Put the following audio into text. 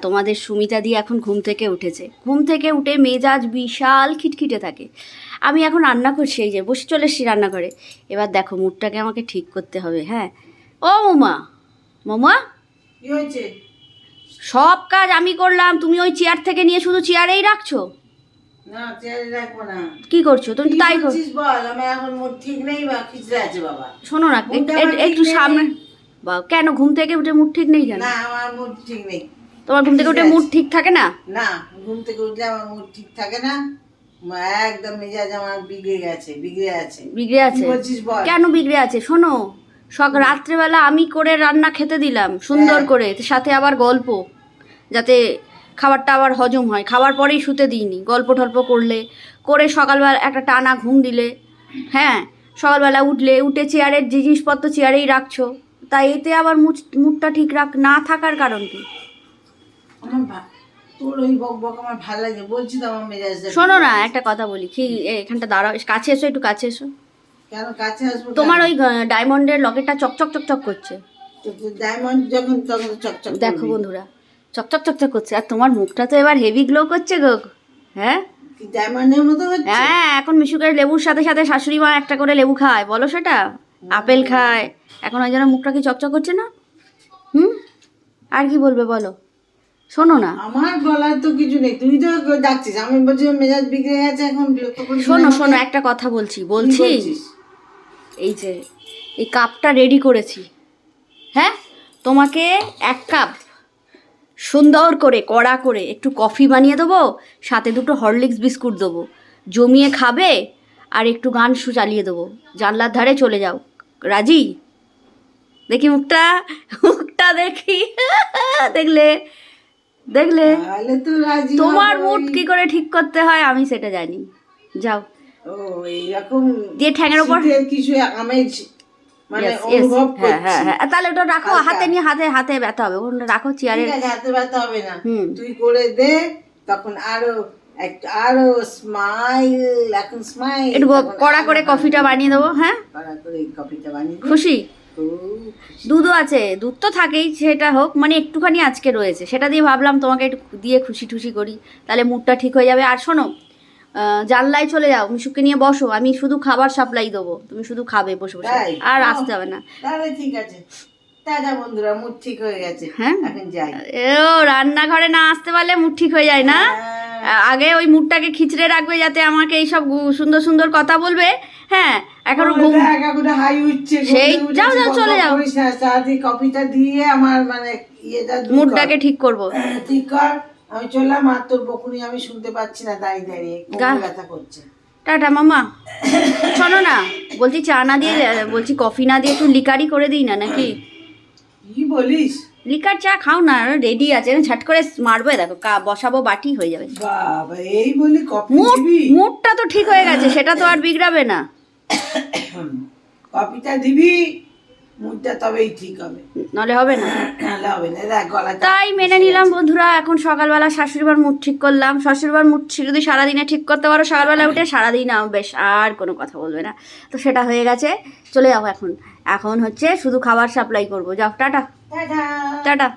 তোমাদের সুমিতা দি এখন ঘুম থেকে উঠেছে। ঘুম থেকে উঠে মেজাজ বিশাল খিটখিটে থাকে। আমি এখন রান্না করছি, এই যে বসে চলে এসছি রান্নাঘরে। এবার দেখো মুডটাকে আমাকে ঠিক করতে হবে। হ্যাঁ ও মৌমা, মৌমা কি হয়েছে? সব কাজ আমি করলাম, তুমি ওই চেয়ার থেকে নিয়ে শুধু চেয়ারেই রাখছো। না চেয়ারে রাখবো না। কি করছো তুমি? কি তাই করছিস বল? আমার এখন মুড ঠিক নেই বা খিচড়ে আছে বাবা। শোনো না, মুডটা আমার ঠিক একটু নেই। সামনে বা কেন ঘুম থেকে উঠে মুড ঠিক নেই কেন? না আমার মুড ঠিক নেই। তোমার ঘুম থেকে উঠে মুড ঠিক থাকে না? না ঘুম থেকে উঠলে আমার মুড ঠিক থাকে না। একদম মেজাজ আমার বিগড়ে আছে। বিগড়ে আছে? কি বলছিস বল? কেন বিগড়ে আছে শোনো, রাত্রেবেলা আমি করে রান্না খেতে দিলাম সুন্দর করে, সাথে আবার গল্প, যাতে খাবারটা আবার হজম হয়। খাবার পরেই শুতে দিইনি, গল্প টল্প করে সকালবেলা একটা টানা ঘুম দিলে। হ্যাঁ, সকালবেলা উঠে চেয়ারের জিনিসপত্র চেয়ারেই রাখছো, তাই এতে আবার মুডটা ঠিক না থাকার কারণ কি? তোর ওই বক আমার ভালো লাগে, বলছি তো আমার মেজাজটা। শোনো না, একটা কথা বলি, কি এখানটা দাঁড়াও, কাছে এসো, একটু কাছে এসো। কেন কাছে আসবো? তোমার ওই ডায়মন্ডের লকেটটা চকচক চকচক করছে। ডায়মন্ড যখন তখন চকচক দেখো বন্ধুরা, চকচক চকচক করছে। আর তোমার মুখটা তো এবার হেভি গ্লো করছে গো। হ্যাঁ ডায়মন্ডের মতো হচ্ছে। হ্যাঁ, এখন মিশুকের লেবুর সাথে সাথে শাশুড়ি মা একটা করে লেবু খায়, বলো সেটা, আপেল খায়, এখন ওই জন্য মুখটা কি চকচক করছে না? আর কি বলবে বলো? শোনো না, আমার বলার তো কিছু নেই, তুই তো ডাকছিস, আমি বলছি মেজাজ বিগড়ে গেছে এখন, বিরক্ত করিস না শোনো আমাকে। শোনো, একটা কথা বলছি কি বলছিস? এই যে এই কাপটা রেডি করেছি, হ্যাঁ, তোমাকে 1 কাপ সুন্দর করে কড়া করে একটু কফি বানিয়ে দেবো, সাথে 2টো হরলিক্স বিস্কুট দেবো, জমিয়ে খাবে, আর একটু গান চালিয়ে দেবো, জানলার ধারে চলে যাও। রাজি? দেখি মুখটা, মুখটা দেখি। দেখলে দেখলে তাহলে তো রাজি তোমার হবই। মুড কি করে ঠিক করতে হয় আমি সেটা জানি। যাও ও এইরকম দিয়ে ঠ্যাঙের ওপর শীতের কিছু আমেজ মানে Yes, yes, অনুভব হ্যাঁ করছি। হ্যাঁ হ্যাঁ, তাহলে ওটা রাখো, হালকা। হাতে নিয়ে হাতে ব্যথা হবে, ওটা রাখো চেয়ারে। ঠিক আছে, হাতে ব্যথা হবে না। হুম। তুই করে দে, তখন আরো স্মাইল, এখন স্মাইল। একটু কড়া করে কফিটা বানিয়ে দেবো। হ্যাঁ, কড়া করে কফিটা বানিয়ে দে। খুশি? খুব খুশি। দুধও আছে, দুধ তো থাকেই, সেটা হোক, মানে একটুখানি আজকে রয়েছে, সেটা দিয়ে ভাবলাম তোমাকে একটু দিয়ে খুশি টুশি করি, তাহলে মুডটা ঠিক হয়ে যাবে। আর শোনো, জানলায় চলে যাও, মিশুকে নিয়ে বসো, আমি শুধু খাবার সাপ্লাই দেবো, তুমি শুধু খাবে বসে বসে, তাই? আর ও, আসতে হবে না। তাহলে ঠিক আছে। টাটা বন্ধুরা, মুড ঠিক হয়ে গেছে। হ্যাঁ, এখন যাই। ও রান্নাঘরে না আসতে পারলে মুড ঠিক হয়ে যায় না? হ্যাঁ। আগে ওই মুডটাকে খিচড়ে রাখবে, যাতে আমাকে এইসব সুন্দর সুন্দর কথা বলবে। হ্যাঁ, এখনো আমার ঘুম, দেখ, এখন হাই উঠছে, সেই ঘুম থেকে যাও উঠেছি, যাও চলে যাও, করিস না, সারাদিন কফিটা দিয়ে আমার মানে ইয়েটা দূর কর। মুডটাকে ঠিক করবো। ঠিক কর, আমি চললাম। আর তোর বকুনি আমি শুনতে পাচ্ছি না, দাঁড়িয়ে দাঁড়িয়ে কোমর ব্যথা করছে। টাটা মামা। শোনো না, বলছি চা না দিয়ে, বলছি কফি না দিয়ে একটু লিকারই করে দিই না নাকি? কি বলিস? লিকার চা খাও না, রেডি আছে, ঝট করে মারবে, দেখো বসাবো, বাটি হয়ে যাবে। বাবা, এই বলি কফি মুড, দিবি? মুডটা তো ঠিক হয়ে গেছে, সেটা তো আর বিগড়াবে না। কফিটা দিবি, মুডটা তবেই ঠিক হবে, নাহলে হবে না। নাহলে হবে না। দেখ গলাটা। তাই মেনে নিলাম বন্ধুরা। এখন সকালবেলা শাশুড়িবার মুড ঠিক করলাম, শাশুড়িবার মুড যদি সারাদিনে ঠিক করতে পারো, সকালবেলা উঠে সারাদিন বেশ আর কোনো কথা বলবে না, তো সেটা হয়ে গেছে। চলে যাবো এখন, এখন হচ্ছে শুধু খাবার সাপ্লাই করবো। যাও, টাটা টাটা। টাটা।